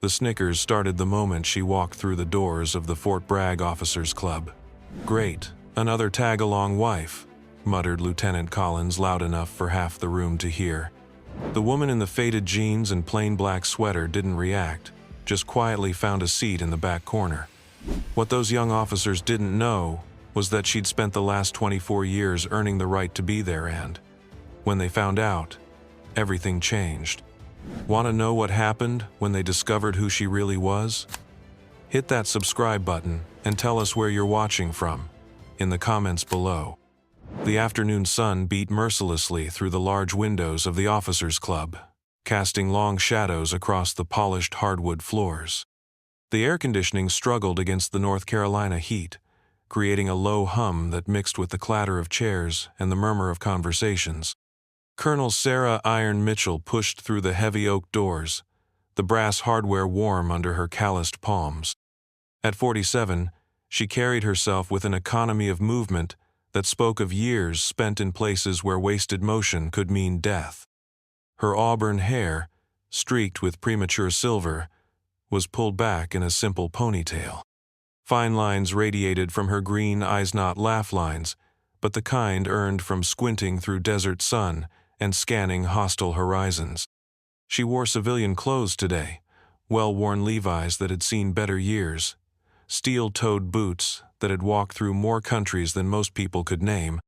The snickers started the moment she walked through the doors of the Fort Bragg Officers Club. "Great, another tag-along wife," muttered Lieutenant Collins loud enough for half the room to hear. The woman in the faded jeans and plain black sweater didn't react, just quietly found a seat in the back corner. What those young officers didn't know was that she'd spent the last 24 years earning the right to be there, and when they found out, everything changed. Want to know what happened when they discovered who she really was? Hit that subscribe button and tell us where you're watching from in the comments below. The afternoon sun beat mercilessly through the large windows of the Officers Club, casting long shadows across the polished hardwood floors. The air conditioning struggled against the North Carolina heat, creating a low hum that mixed with the clatter of chairs and the murmur of conversations. Colonel Sarah Iron Mitchell pushed through the heavy oak doors, the brass hardware warm under her calloused palms. At 47, she carried herself with an economy of movement that spoke of years spent in places where wasted motion could mean death. Her auburn hair, streaked with premature silver, was pulled back in a simple ponytail. Fine lines radiated from her green eyes-not laugh lines, but the kind earned from squinting through desert sun and scanning hostile horizons. She wore civilian clothes today, well-worn Levi's that had seen better years, steel-toed boots that had walked through more countries than most people could name,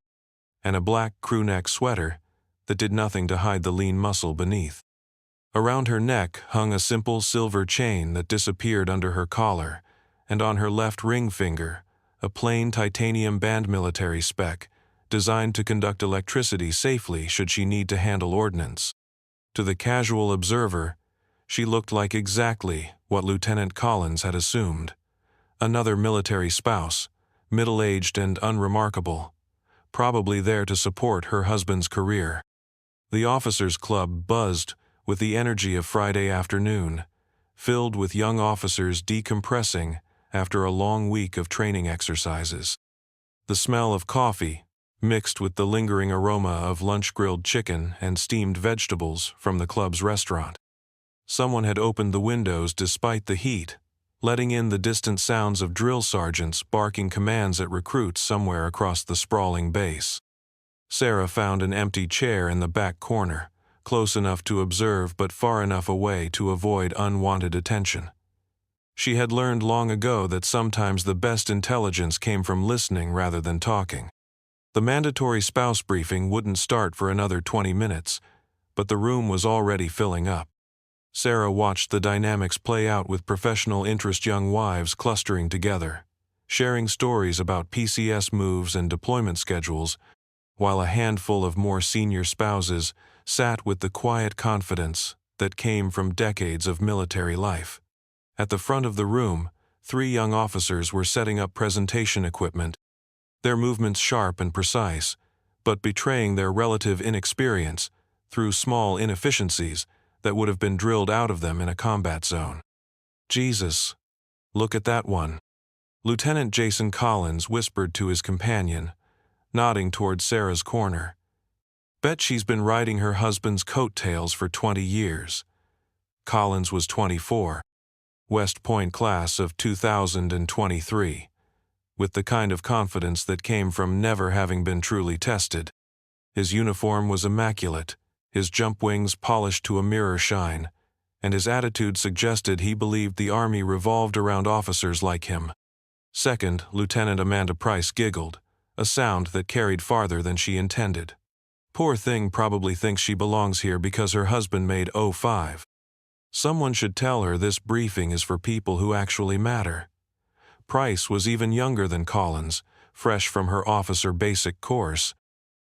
and a black crewneck sweater that did nothing to hide the lean muscle beneath. Around her neck hung a simple silver chain that disappeared under her collar, and on her left ring finger, a plain titanium band military spec, designed to conduct electricity safely should she need to handle ordnance. To the casual observer, she looked like exactly what Lieutenant Collins had assumed. Another military spouse, middle-aged and unremarkable, probably there to support her husband's career. The Officers Club buzzed with the energy of Friday afternoon, filled with young officers decompressing after a long week of training exercises. The smell of coffee, mixed with the lingering aroma of lunch-grilled chicken and steamed vegetables from the club's restaurant. Someone had opened the windows despite the heat, letting in the distant sounds of drill sergeants barking commands at recruits somewhere across the sprawling base. Sarah found an empty chair in the back corner, close enough to observe but far enough away to avoid unwanted attention. She had learned long ago that sometimes the best intelligence came from listening rather than talking. The mandatory spouse briefing wouldn't start for another 20 minutes, but the room was already filling up. Sarah watched the dynamics play out with professional interest young wives clustering together, sharing stories about PCS moves and deployment schedules, while a handful of more senior spouses sat with the quiet confidence that came from decades of military life. At the front of the room, 3 young officers were setting up presentation equipment, their movements sharp and precise, but betraying their relative inexperience through small inefficiencies that would have been drilled out of them in a combat zone. "Jesus, look at that one," Lieutenant Jason Collins whispered to his companion, nodding toward Sarah's corner. "Bet she's been riding her husband's coattails for 20 years. Collins was 24, West Point class of 2023. With the kind of confidence that came from never having been truly tested. His uniform was immaculate, his jump wings polished to a mirror shine, and his attitude suggested he believed the Army revolved around officers like him. Second, Lieutenant Amanda Price giggled, a sound that carried farther than she intended. Poor thing probably thinks she belongs here because her husband made 05. Someone should tell her this briefing is for people who actually matter. Price was even younger than Collins, fresh from her officer basic course.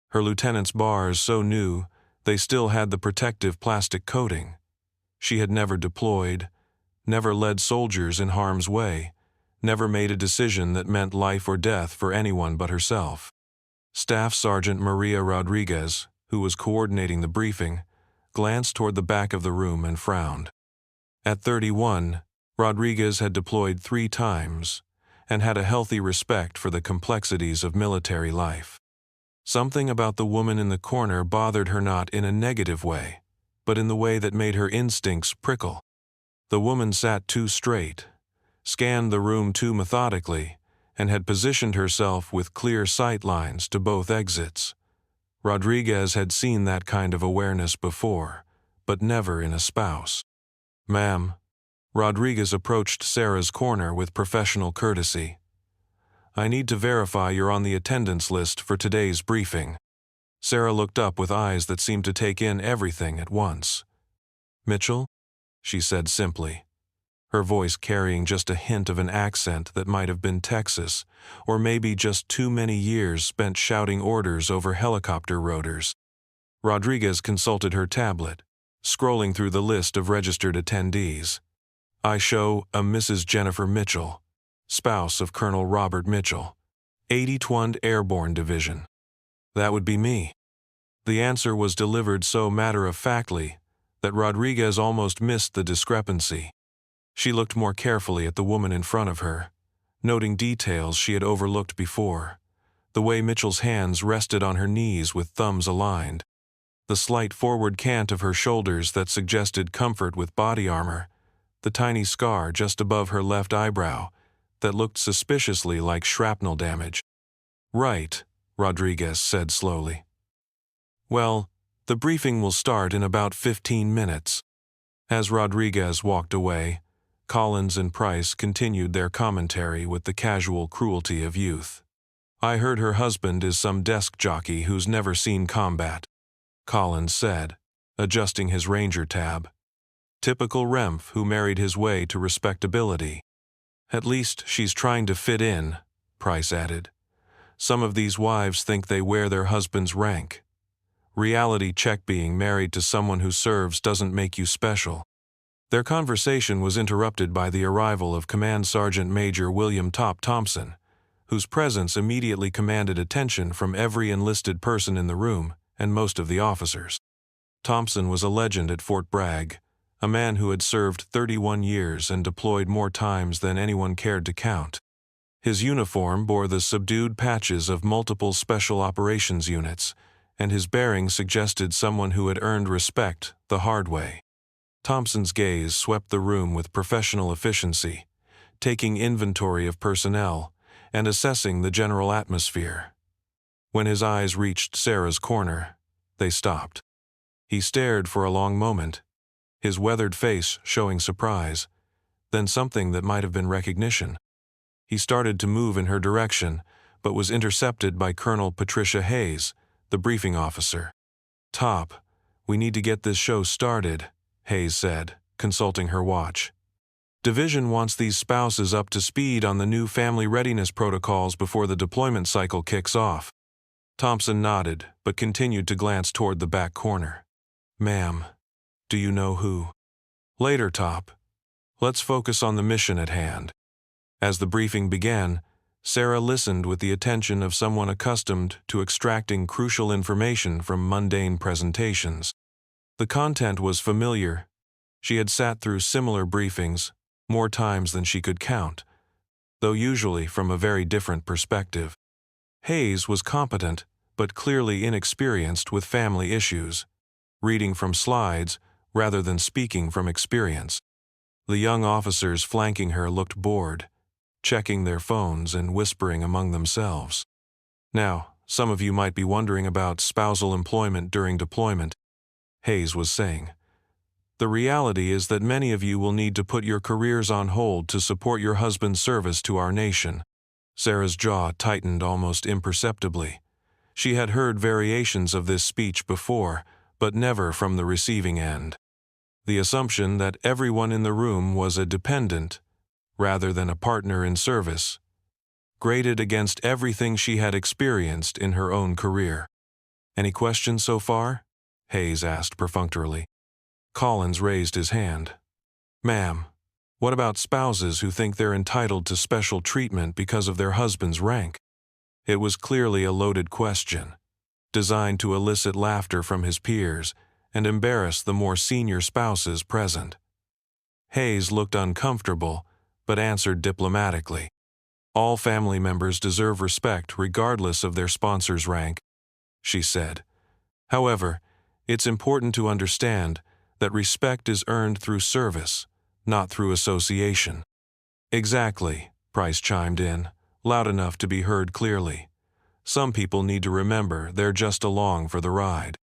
Her lieutenant's bars so new, they still had the protective plastic coating. She had never deployed, never led soldiers in harm's way, never made a decision that meant life or death for anyone but herself. Staff Sergeant Maria Rodriguez, who was coordinating the briefing, glanced toward the back of the room and frowned. At 31, Rodriguez had deployed 3 times and had a healthy respect for the complexities of military life. Something about the woman in the corner bothered her not in a negative way, but in the way that made her instincts prickle. The woman sat too straight, scanned the room too methodically, and had positioned herself with clear sight lines to both exits. Rodriguez had seen that kind of awareness before, but never in a spouse. "Ma'am." Rodriguez approached Sarah's corner with professional courtesy. "I need to verify you're on the attendance list for today's briefing." Sarah looked up with eyes that seemed to take in everything at once. "Mitchell?" she said simply, her voice carrying just a hint of an accent that might have been Texas, or maybe just too many years spent shouting orders over helicopter rotors. Rodriguez consulted her tablet, scrolling through the list of registered attendees. "I show a Mrs. Jennifer Mitchell, spouse of Colonel Robert Mitchell, 82nd Airborne Division." That would be me. The answer was delivered so matter-of-factly that Rodriguez almost missed the discrepancy. She looked more carefully at the woman in front of her, noting details she had overlooked before. The way Mitchell's hands rested on her knees with thumbs aligned, the slight forward cant of her shoulders that suggested comfort with body armor, the tiny scar just above her left eyebrow that looked suspiciously like shrapnel damage. "Right," Rodriguez said slowly. "Well, the briefing will start in about 15 minutes. As Rodriguez walked away, Collins and Price continued their commentary with the casual cruelty of youth. "I heard her husband is some desk jockey who's never seen combat," Collins said, adjusting his Ranger tab. "Typical Remph who married his way to respectability. At least she's trying to fit in," Price added. "Some of these wives think they wear their husband's rank. Reality check: being married to someone who serves doesn't make you special." Their conversation was interrupted by the arrival of Command Sergeant Major William Top Thompson, whose presence immediately commanded attention from every enlisted person in the room and most of the officers. Thompson was a legend at Fort Bragg, a man who had served 31 years and deployed more times than anyone cared to count. His uniform bore the subdued patches of multiple special operations units, and his bearing suggested someone who had earned respect the hard way. Thompson's gaze swept the room with professional efficiency, taking inventory of personnel and assessing the general atmosphere. When his eyes reached Sarah's corner, they stopped. He stared for a long moment, his weathered face showing surprise, then something that might have been recognition. He started to move in her direction, but was intercepted by Colonel Patricia Hayes, the briefing officer. "Top, we need to get this show started," Hayes said, consulting her watch. "Division wants these spouses up to speed on the new family readiness protocols before the deployment cycle kicks off." Thompson nodded, but continued to glance toward the back corner. "Ma'am, do you know who?" "Later, Top. Let's focus on the mission at hand." As the briefing began, Sarah listened with the attention of someone accustomed to extracting crucial information from mundane presentations. The content was familiar. She had sat through similar briefings, more times than she could count, though usually from a very different perspective. Hayes was competent, but clearly inexperienced with family issues, reading from slides rather than speaking from experience. The young officers flanking her looked bored, checking their phones and whispering among themselves. "Now, some of you might be wondering about spousal employment during deployment," Hayes was saying. "The reality is that many of you will need to put your careers on hold to support your husband's service to our nation." Sarah's jaw tightened almost imperceptibly. She had heard variations of this speech before, but never from the receiving end. The assumption that everyone in the room was a dependent, rather than a partner in service, grated against everything she had experienced in her own career. "Any questions so far?" Hayes asked perfunctorily. Collins raised his hand. "Ma'am, what about spouses who think they're entitled to special treatment because of their husband's rank?" It was clearly a loaded question, designed to elicit laughter from his peers and embarrass the more senior spouses present. Hayes looked uncomfortable, but answered diplomatically. "All family members deserve respect regardless of their sponsor's rank," she said. "However, it's important to understand that respect is earned through service, not through association. Exactly, Price chimed in, loud enough to be heard clearly. Some people need to remember they're just along for the ride.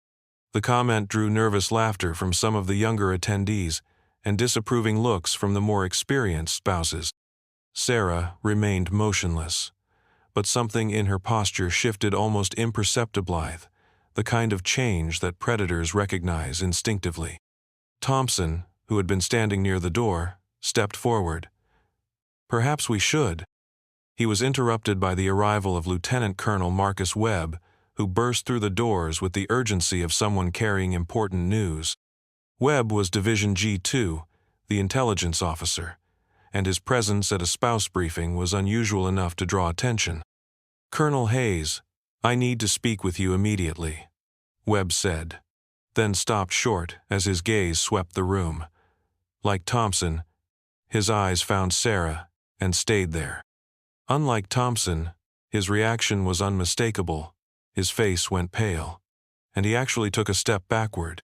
The comment drew nervous laughter from some of the younger attendees and disapproving looks from the more experienced spouses. Sarah remained motionless, but something in her posture shifted almost imperceptibly, the kind of change that predators recognize instinctively. Thompson, who had been standing near the door, stepped forward. "Perhaps we should." He was interrupted by the arrival of Lieutenant Colonel Marcus Webb, who burst through the doors with the urgency of someone carrying important news. Webb was Division G2, the intelligence officer, and his presence at a spouse briefing was unusual enough to draw attention. "Colonel Hayes, I need to speak with you immediately," Webb said, then stopped short as his gaze swept the room. Like Thompson, his eyes found Sarah and stayed there. Unlike Thompson, his reaction was unmistakable. His face went pale, and he actually took a step backward.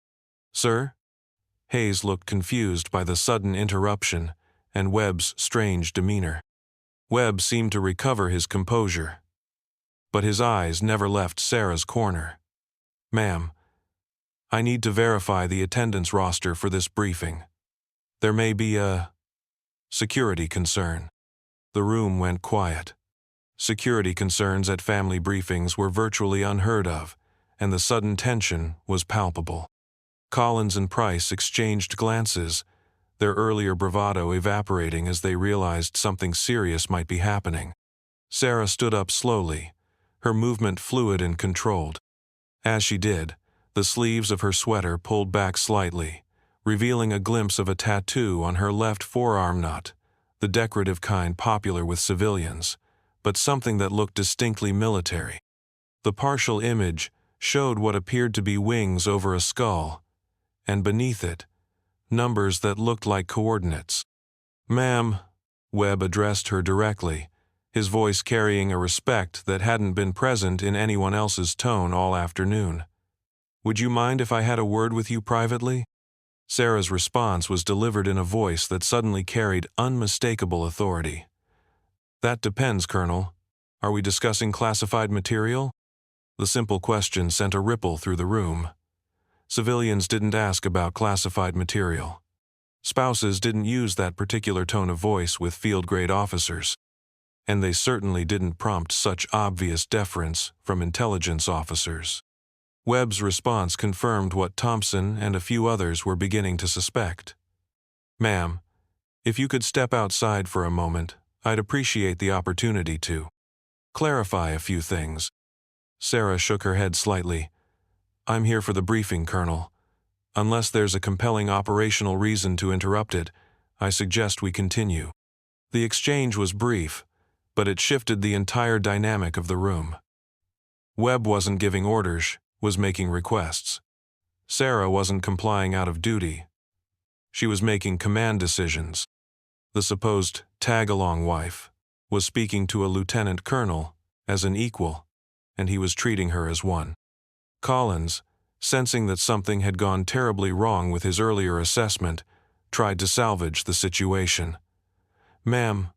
"Sir?" Hayes looked confused by the sudden interruption and Webb's strange demeanor. Webb seemed to recover his composure, but his eyes never left Sarah's corner. "Ma'am, I need to verify the attendance roster for this briefing. There may be a security concern." The room went quiet. Security concerns at family briefings were virtually unheard of, and the sudden tension was palpable. Collins and Price exchanged glances, their earlier bravado evaporating as they realized something serious might be happening. Sarah stood up slowly, her movement fluid and controlled. As she did, the sleeves of her sweater pulled back slightly, revealing a glimpse of a tattoo on her left forearm nut, the decorative kind popular with civilians, but something that looked distinctly military. The partial image showed what appeared to be wings over a skull, and beneath it, numbers that looked like coordinates. "Ma'am," Webb addressed her directly, his voice carrying a respect that hadn't been present in anyone else's tone all afternoon. "Would you mind if I had a word with you privately?" Sarah's response was delivered in a voice that suddenly carried unmistakable authority. "That depends, Colonel. Are we discussing classified material?" The simple question sent a ripple through the room. Civilians didn't ask about classified material. Spouses didn't use that particular tone of voice with field-grade officers. And they certainly didn't prompt such obvious deference from intelligence officers. Webb's response confirmed what Thompson and a few others were beginning to suspect. "Ma'am, if you could step outside for a moment, I'd appreciate the opportunity to clarify a few things." Sarah shook her head slightly. "I'm here for the briefing, Colonel. Unless there's a compelling operational reason to interrupt it, I suggest we continue." The exchange was brief, but it shifted the entire dynamic of the room. Webb wasn't giving orders, was making requests. Sarah wasn't complying out of duty. She was making command decisions. The supposed tag-along wife was speaking to a lieutenant colonel as an equal, and he was treating her as one. Collins, sensing that something had gone terribly wrong with his earlier assessment, tried to salvage the situation. "Ma'am,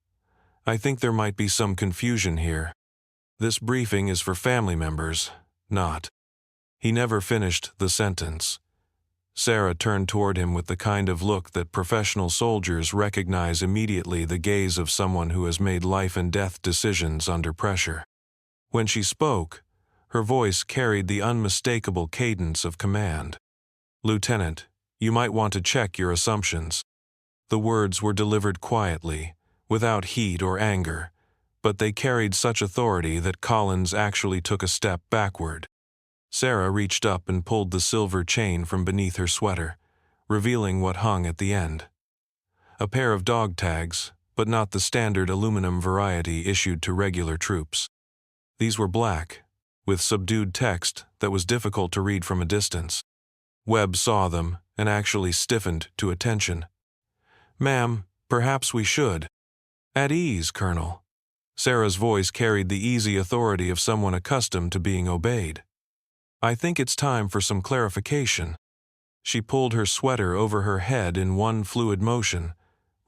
I think there might be some confusion here. This briefing is for family members, not..." He never finished the sentence. Sarah turned toward him with the kind of look that professional soldiers recognize immediately, the gaze of someone who has made life-and-death decisions under pressure. When she spoke, her voice carried the unmistakable cadence of command. "Lieutenant, you might want to check your assumptions." The words were delivered quietly, without heat or anger, but they carried such authority that Collins actually took a step backward. Sarah reached up and pulled the silver chain from beneath her sweater, revealing what hung at the end. A pair of dog tags, but not the standard aluminum variety issued to regular troops. These were black, with subdued text that was difficult to read from a distance. Webb saw them and actually stiffened to attention. "Ma'am, perhaps we should." "At ease, Colonel." Sarah's voice carried the easy authority of someone accustomed to being obeyed. "I think it's time for some clarification." She pulled her sweater over her head in one fluid motion,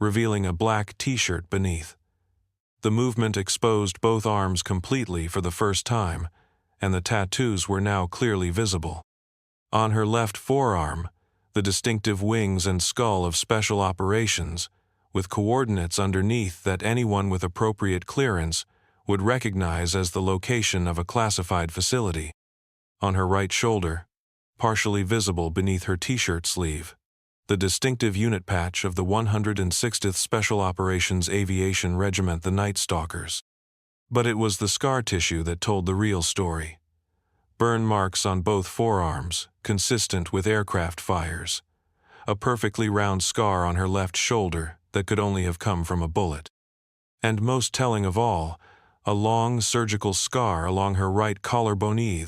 revealing a black t-shirt beneath. The movement exposed both arms completely for the first time, and the tattoos were now clearly visible. On her left forearm, the distinctive wings and skull of Special Operations, with coordinates underneath that anyone with appropriate clearance would recognize as the location of a classified facility. On her right shoulder, partially visible beneath her t-shirt sleeve, the distinctive unit patch of the 160th Special Operations Aviation Regiment, the Night Stalkers. But it was the scar tissue that told the real story. Burn marks on both forearms, consistent with aircraft fires. A perfectly round scar on her left shoulder that could only have come from a bullet. And most telling of all, a long surgical scar along her right collarbone,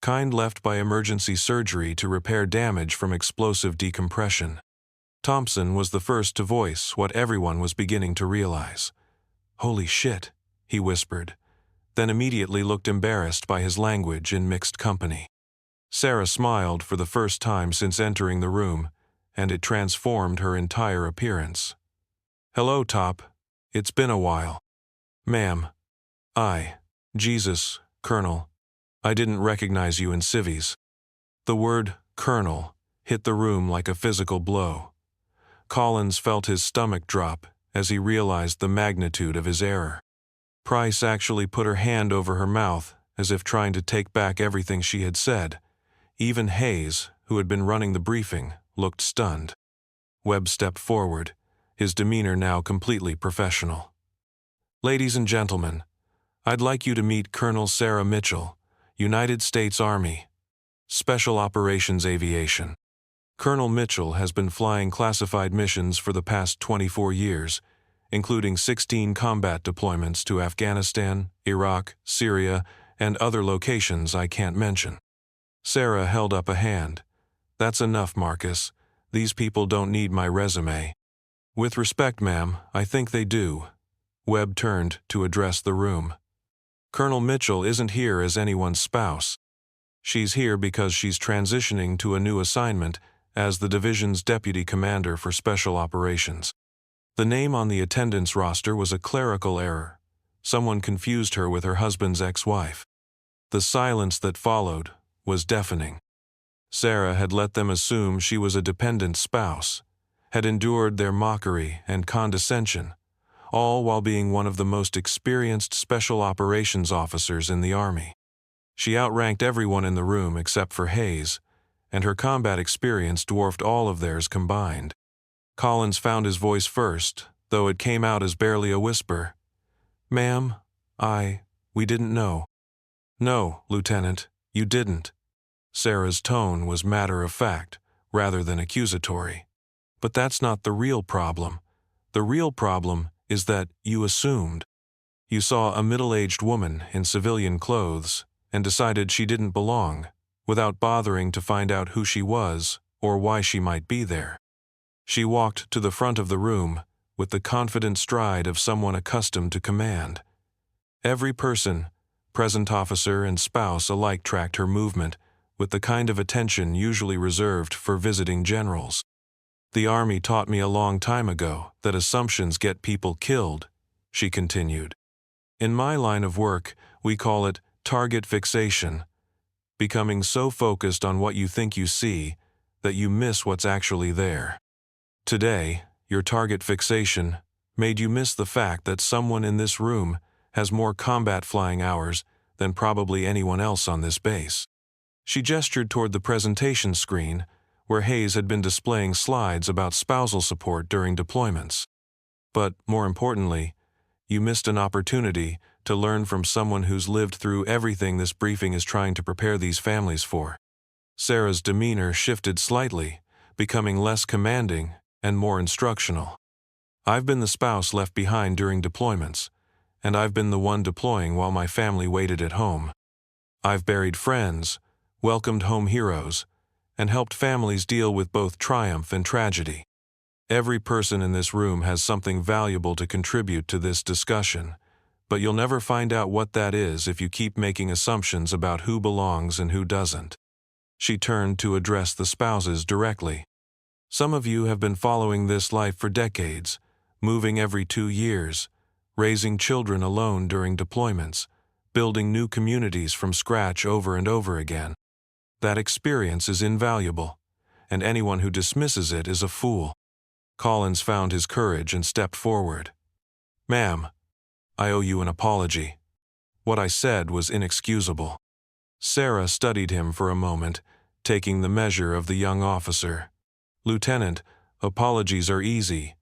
kind left by emergency surgery to repair damage from explosive decompression. Thompson was the first to voice what everyone was beginning to realize. "Holy shit," he whispered, then immediately looked embarrassed by his language in mixed company. Sarah smiled for the first time since entering the room, and it transformed her entire appearance. "Hello, Top. It's been a while." "Ma'am. Jesus, Colonel. I didn't recognize you in civvies." The word "Colonel" hit the room like a physical blow. Collins felt his stomach drop as he realized the magnitude of his error. Price actually put her hand over her mouth as if trying to take back everything she had said. Even Hayes, who had been running the briefing, looked stunned. Webb stepped forward, his demeanor now completely professional. "Ladies and gentlemen, I'd like you to meet Colonel Sarah Mitchell, United States Army, Special Operations Aviation." Colonel Mitchell has been flying classified missions for the past 24 years, including 16 combat deployments to Afghanistan, Iraq, Syria, and other locations I can't mention. Sarah held up a hand. "That's enough, Marcus. These people don't need my resume." "With respect, ma'am, I think they do." Webb turned to address the room. "Colonel Mitchell isn't here as anyone's spouse. She's here because she's transitioning to a new assignment as the division's deputy commander for special operations." The name on the attendance roster was a clerical error. Someone confused her with her husband's ex-wife. The silence that followed was deafening. Sarah had let them assume she was a dependent spouse, had endured their mockery and condescension, all while being one of the most experienced special operations officers in the Army. She outranked everyone in the room except for Hayes, and her combat experience dwarfed all of theirs combined. Collins found his voice first, though it came out as barely a whisper. "Ma'am, we didn't know." "No, Lieutenant, you didn't." Sarah's tone was matter-of-fact, rather than accusatory. "But that's not the real problem. The real problem is that you assumed. You saw a middle-aged woman in civilian clothes and decided she didn't belong, without bothering to find out who she was or why she might be there. She walked to the front of the room with the confident stride of someone accustomed to command. Every person, present officer and spouse alike, tracked her movement with the kind of attention usually reserved for visiting generals. "The Army taught me a long time ago that assumptions get people killed," she continued. "In my line of work, we call it target fixation, becoming so focused on what you think you see that you miss what's actually there. Today, your target fixation made you miss the fact that someone in this room has more combat flying hours than probably anyone else on this base." She gestured toward the presentation screen, where Hayes had been displaying slides about spousal support during deployments. "But, more importantly, you missed an opportunity to learn from someone who's lived through everything this briefing is trying to prepare these families for." Sarah's demeanor shifted slightly, becoming less commanding and more instructional. "I've been the spouse left behind during deployments, and I've been the one deploying while my family waited at home. I've buried friends, welcomed home heroes, and helped families deal with both triumph and tragedy. Every person in this room has something valuable to contribute to this discussion, but you'll never find out what that is if you keep making assumptions about who belongs and who doesn't." She turned to address the spouses directly. "Some of you have been following this life for decades, moving every 2 years, raising children alone during deployments, building new communities from scratch over and over again. That experience is invaluable, and anyone who dismisses it is a fool. Collins found his courage and stepped forward. "Ma'am, I owe you an apology. What I said was inexcusable." Sarah studied him for a moment, taking the measure of the young officer. "Lieutenant, apologies are easy.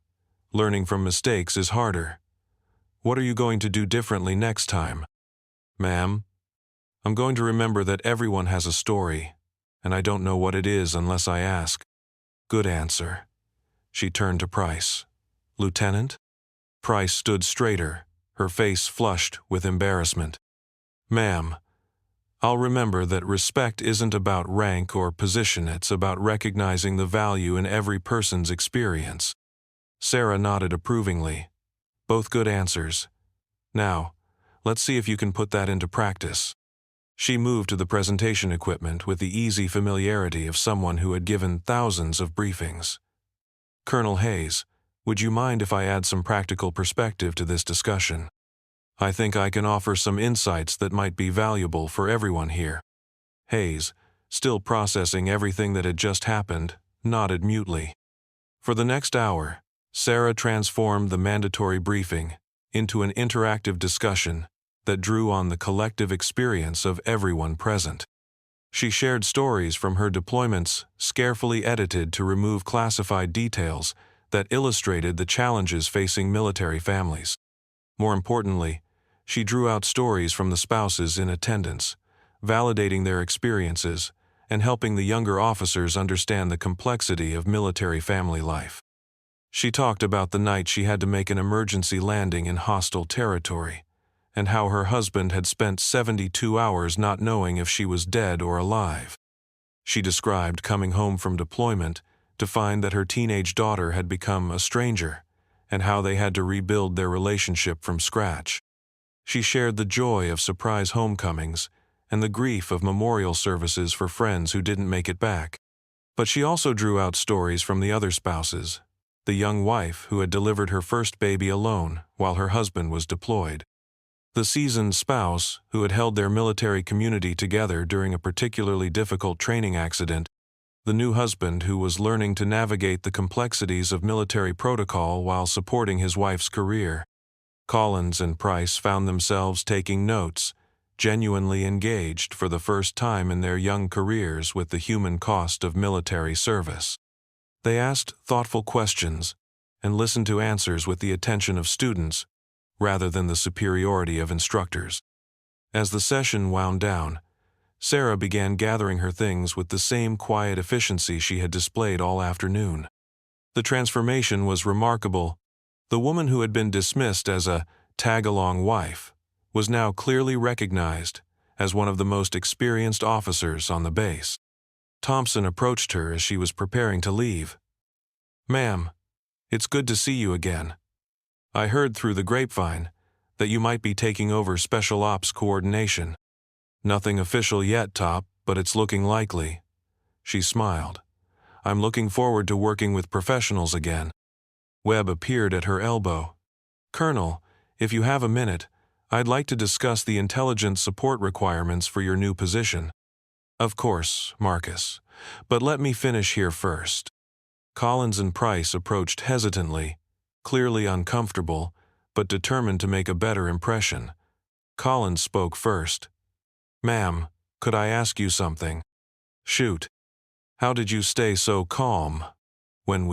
Learning from mistakes is harder. What are you going to do differently next time?" "Ma'am, I'm going to remember that everyone has a story, and I don't know what it is unless I ask." "Good answer." She turned to Price. "Lieutenant?" Price stood straighter, her face flushed with embarrassment. "Ma'am, I'll remember that respect isn't about rank or position, it's about recognizing the value in every person's experience." Sarah nodded approvingly. "Both good answers. Now, let's see if you can put that into practice." She moved to the presentation equipment with the easy familiarity of someone who had given thousands of briefings. "Colonel Hayes, would you mind if I add some practical perspective to this discussion? I think I can offer some insights that might be valuable for everyone here." Hayes, still processing everything that had just happened, nodded mutely. For the next hour, Sarah transformed the mandatory briefing into an interactive discussion that drew on the collective experience of everyone present. She shared stories from her deployments, carefully edited to remove classified details that illustrated the challenges facing military families. More importantly, she drew out stories from the spouses in attendance, validating their experiences and helping the younger officers understand the complexity of military family life. She talked about the night she had to make an emergency landing in hostile territory, and how her husband had spent 72 hours not knowing if she was dead or alive. She described coming home from deployment to find that her teenage daughter had become a stranger, and how they had to rebuild their relationship from scratch. She shared the joy of surprise homecomings and the grief of memorial services for friends who didn't make it back. But she also drew out stories from the other spouses, the young wife who had delivered her first baby alone while her husband was deployed, the seasoned spouse who had held their military community together during a particularly difficult training accident, the new husband who was learning to navigate the complexities of military protocol while supporting his wife's career. Collins and Price found themselves taking notes, genuinely engaged for the first time in their young careers with the human cost of military service. They asked thoughtful questions and listened to answers with the attention of students, rather than the superiority of instructors. As the session wound down, Sarah began gathering her things with the same quiet efficiency she had displayed all afternoon. The transformation was remarkable. The woman who had been dismissed as a tag-along wife was now clearly recognized as one of the most experienced officers on the base. Thompson approached her as she was preparing to leave. "Ma'am, it's good to see you again. I heard through the grapevine that you might be taking over Special Ops coordination. Nothing official yet, Top, but it's looking likely." She smiled. "I'm looking forward to working with professionals again." Webb appeared at her elbow. "Colonel, if you have a minute, I'd like to discuss the intelligence support requirements for your new position." "Of course, Marcus, but let me finish here first." Collins and Price approached hesitantly, clearly uncomfortable, but determined to make a better impression. Collins spoke first. "Ma'am, could I ask you something?" "Shoot. How did you stay so calm when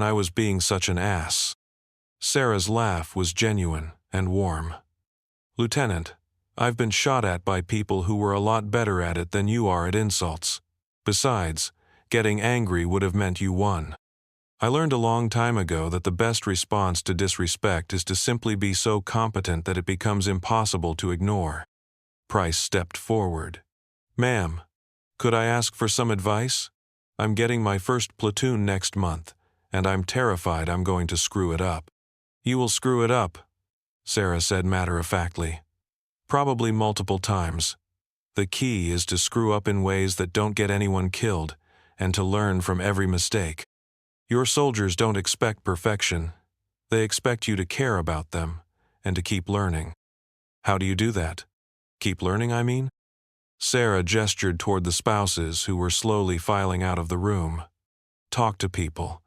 I was being such an ass?" Sarah's laugh was genuine and warm. "Lieutenant, I've been shot at by people who were a lot better at it than you are at insults. Besides, getting angry would have meant you won. I learned a long time ago that the best response to disrespect is to simply be so competent that it becomes impossible to ignore." Price stepped forward. "Ma'am, could I ask for some advice? I'm getting my first platoon next month, and I'm terrified I'm going to screw it up." "You will screw it up," Sarah said matter-of-factly. "Probably multiple times. The key is to screw up in ways that don't get anyone killed, and to learn from every mistake. Your soldiers don't expect perfection. They expect you to care about them and to keep learning. How do you do that? Keep learning, I mean? Sarah gestured toward the spouses who were slowly filing out of the room. Talk to people.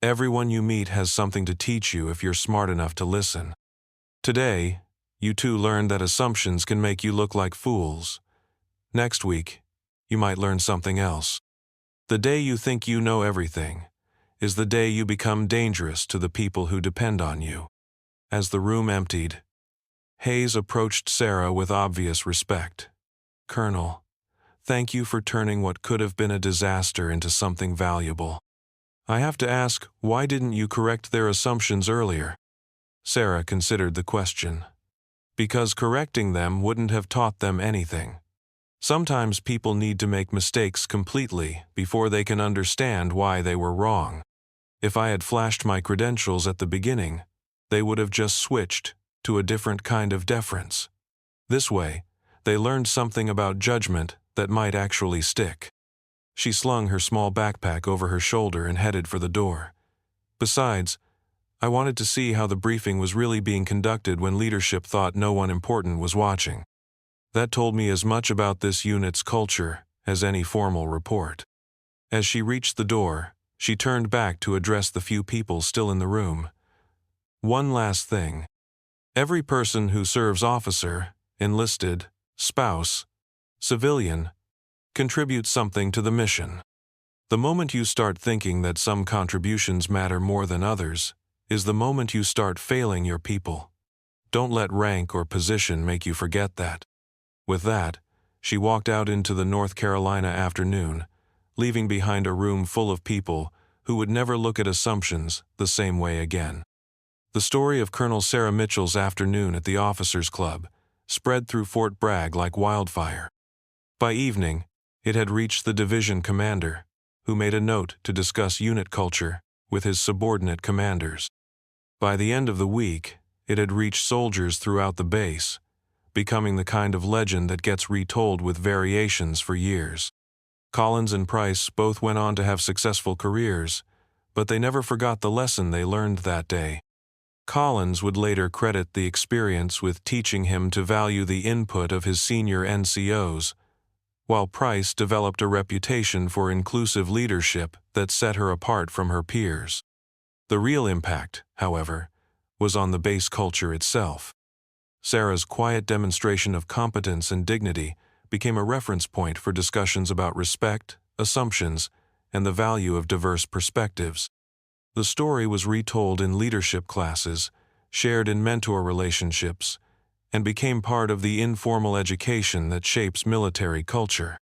Everyone you meet has something to teach you if you're smart enough to listen. Today, you two learned that assumptions can make you look like fools. Next week, you might learn something else. The day you think you know everything is the day you become dangerous to the people who depend on you. As the room emptied, Hayes approached Sarah with obvious respect. Colonel, thank you for turning what could have been a disaster into something valuable. I have to ask, why didn't you correct their assumptions earlier? Sarah considered the question. Because correcting them wouldn't have taught them anything. Sometimes people need to make mistakes completely before they can understand why they were wrong. If I had flashed my credentials at the beginning, they would have just switched to a different kind of deference. This way, they learned something about judgment that might actually stick. She slung her small backpack over her shoulder and headed for the door. Besides, I wanted to see how the briefing was really being conducted when leadership thought no one important was watching. That told me as much about this unit's culture as any formal report. As she reached the door, she turned back to address the few people still in the room. One last thing. Every person who serves officer, enlisted, spouse, civilian, contributes something to the mission. The moment you start thinking that some contributions matter more than others is the moment you start failing your people. Don't let rank or position make you forget that. With that, she walked out into the North Carolina afternoon, leaving behind a room full of people who would never look at assumptions the same way again. The story of Colonel Sarah Mitchell's afternoon at the Officers Club spread through Fort Bragg like wildfire. By evening, it had reached the division commander, who made a note to discuss unit culture with his subordinate commanders. By the end of the week, it had reached soldiers throughout the base, becoming the kind of legend that gets retold with variations for years. Collins and Price both went on to have successful careers, but they never forgot the lesson they learned that day. Collins would later credit the experience with teaching him to value the input of his senior NCOs, while Price developed a reputation for inclusive leadership that set her apart from her peers. The real impact, however, was on the base culture itself. Sarah's quiet demonstration of competence and dignity became a reference point for discussions about respect, assumptions, and the value of diverse perspectives. The story was retold in leadership classes, shared in mentor relationships, and became part of the informal education that shapes military culture.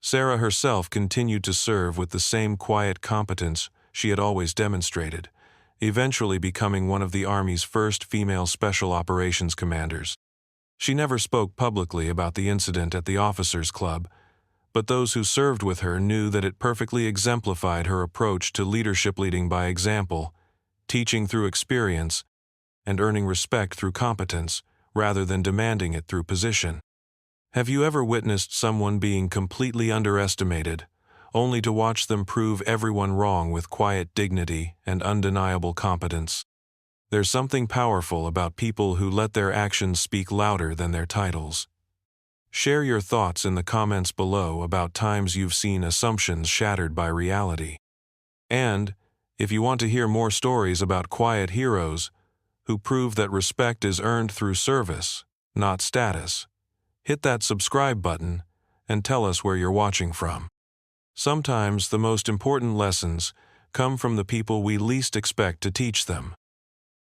Sarah herself continued to serve with the same quiet competence she had always demonstrated, eventually becoming one of the Army's first female Special Operations commanders. She never spoke publicly about the incident at the Officers Club, but those who served with her knew that it perfectly exemplified her approach to leadership, leading by example, teaching through experience, and earning respect through competence, rather than demanding it through position. Have you ever witnessed someone being completely underestimated, only to watch them prove everyone wrong with quiet dignity and undeniable competence? There's something powerful about people who let their actions speak louder than their titles. Share your thoughts in the comments below about times you've seen assumptions shattered by reality. And, if you want to hear more stories about quiet heroes who prove that respect is earned through service, not status, hit that subscribe button and tell us where you're watching from. Sometimes the most important lessons come from the people we least expect to teach them.